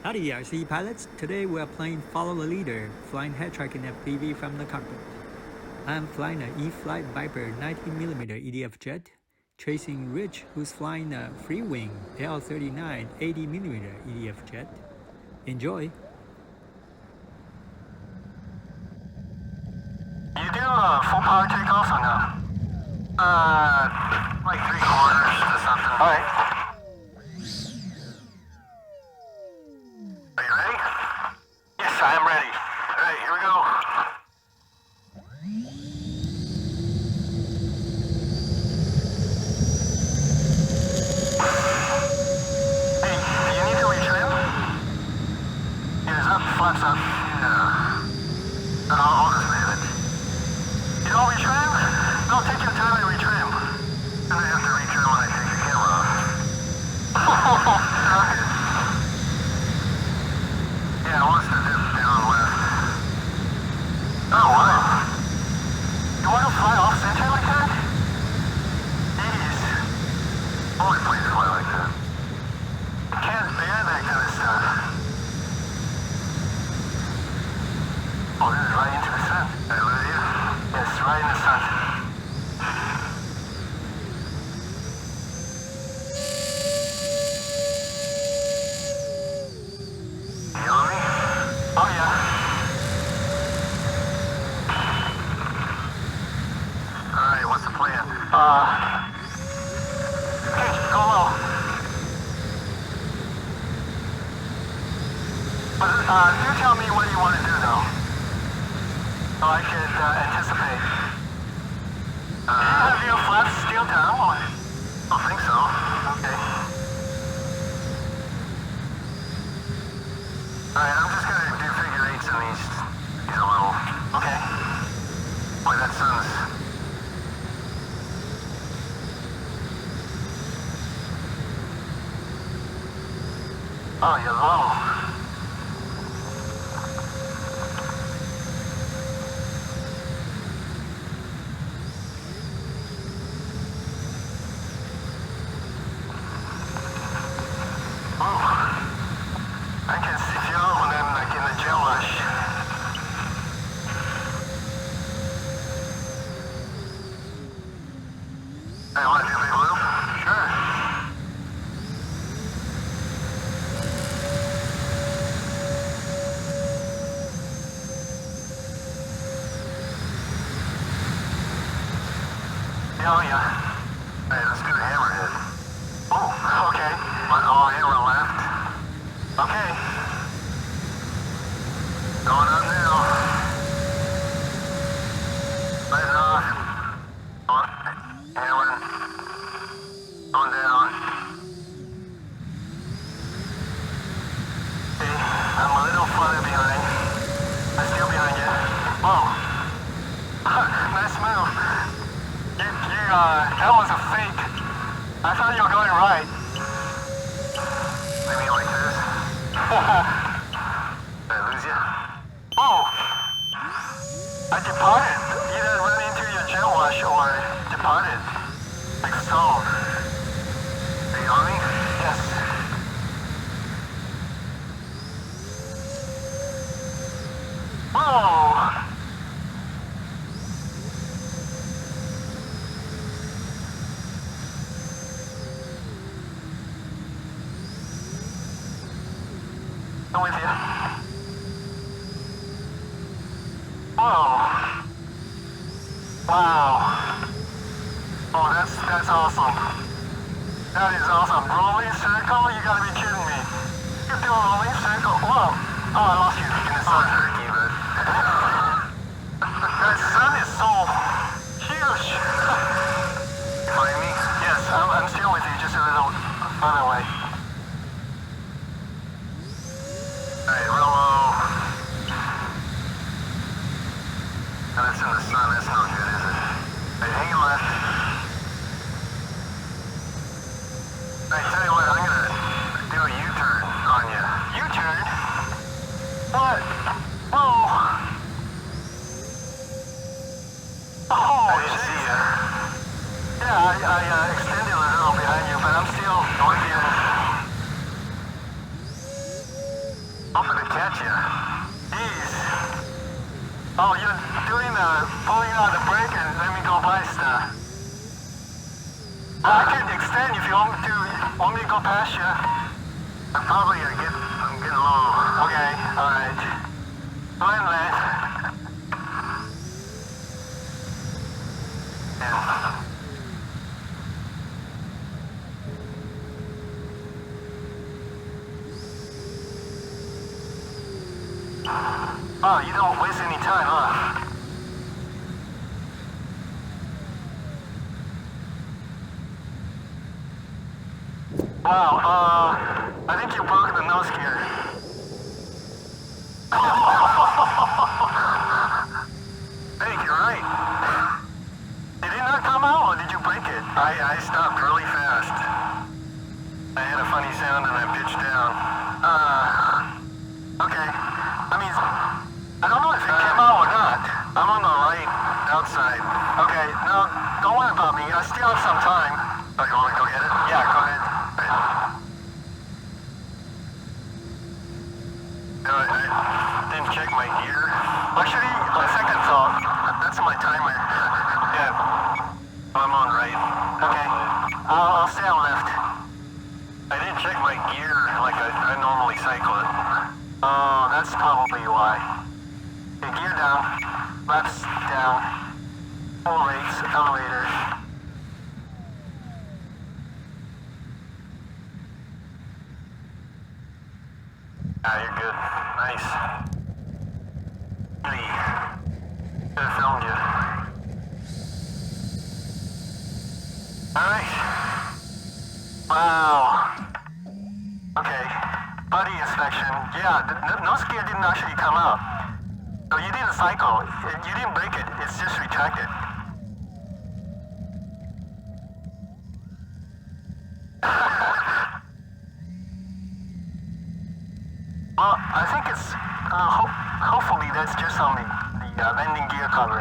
Howdy RC pilots, today we are playing Follow the Leader, flying head-tracking FPV from the cockpit. I'm flying an E-flite Viper 19mm EDF jet, chasing Rich who's flying a Freewing L-39 80mm EDF jet. Enjoy! You do full power takeoffs or no? Like 3/4 to something. Alright. Are you ready? Yes, I am ready. Alright, here we go. Hey, do you need to retrim? Yeah, it's up, flaps up. Yeah. I'll just leave it. You don't retrim? No, take your time and retrim. And I have to retrim when I take the camera off. Yeah, wants to dip down left. Oh, wow. You want to fly off center like that? Jeez. Only planes fly like that. I can't bear that kind of stuff. Oh, this is right into the sun. Did I lose you? Yes, right in the sun. You on me? Oh, yeah. Alright, what's the plan? Hey, go low. But, do tell me what you want to do, though. So I could anticipate. Do you have your flaps still down? Or? I don't think so. Okay. Alright, I'm just gonna do figure eights in these a little. Okay. Boy, that sun's... Oh, you're low. I can feel when I'm like in the jet rush. Hey, want to do a big loop? Sure. Oh, yeah. Hey, let's do the hammerhead. Oh, okay. Hammer left. Okay. Going up now. Letting off. Hammering. Going down. Okay, I'm a little further behind. I'm still behind you. Whoa. Nice move. That was a fake. I thought you were going right. Leave me like this. Did I lose you? Oh! I departed. Either run into your jet wash or departed. Like stalled. Are you on me? Yes. Whoa! I'm with you. Whoa. Wow. Oh, that's awesome. That is awesome. Rolling circle? You gotta be kidding me. You do a rolling circle? Whoa. Oh, I lost you. In the sun. Turkey, but... That sun is so huge. You find me? Yes, I'm still with you, just a little further away. Alright, real low. And it's in the sun, that's not good, is it? Alright, hang it left. Alright, tell you what, I'm gonna do a U-turn on you. U-turn? What? Whoa! Oh, I didn't see you. Yeah, I extended a little behind you, but I'm still with you. Hopefully catch you. Jeez. Oh, you're doing the pulling out the brake and let me go by stuff. I can extend if you want me to. Want me to go past you? I'm getting low. Okay, alright. Go ahead and land. Yeah. Oh, you don't waste any time, huh? Wow, I think you broke the nose gear. Hey, you're right. Did it not come out, or did you break it? I stopped really fast. I had a funny sound and I pitched down. Okay. I mean, I don't know if it came out or not. I'm on the right outside. Okay, no, don't worry about me. I still have some time. Oh, you want me to go get it? Yeah, go ahead. I didn't check my gear. Actually, on second thought, that's my timer. Yeah, I'm on right. Okay, I'll stay on left. I didn't check my gear like I normally cycle it. Oh, that's probably why. Okay, gear down, laps down, full rates, elevator. Ah, you're good. Nice. Really. Could have filmed you. Alright. Wow. Okay. Body inspection. Yeah, the nose gear didn't actually come out. So you didn't cycle. You didn't break it. It's just retracted. Well, I think it's, hopefully that's just on the landing gear cover.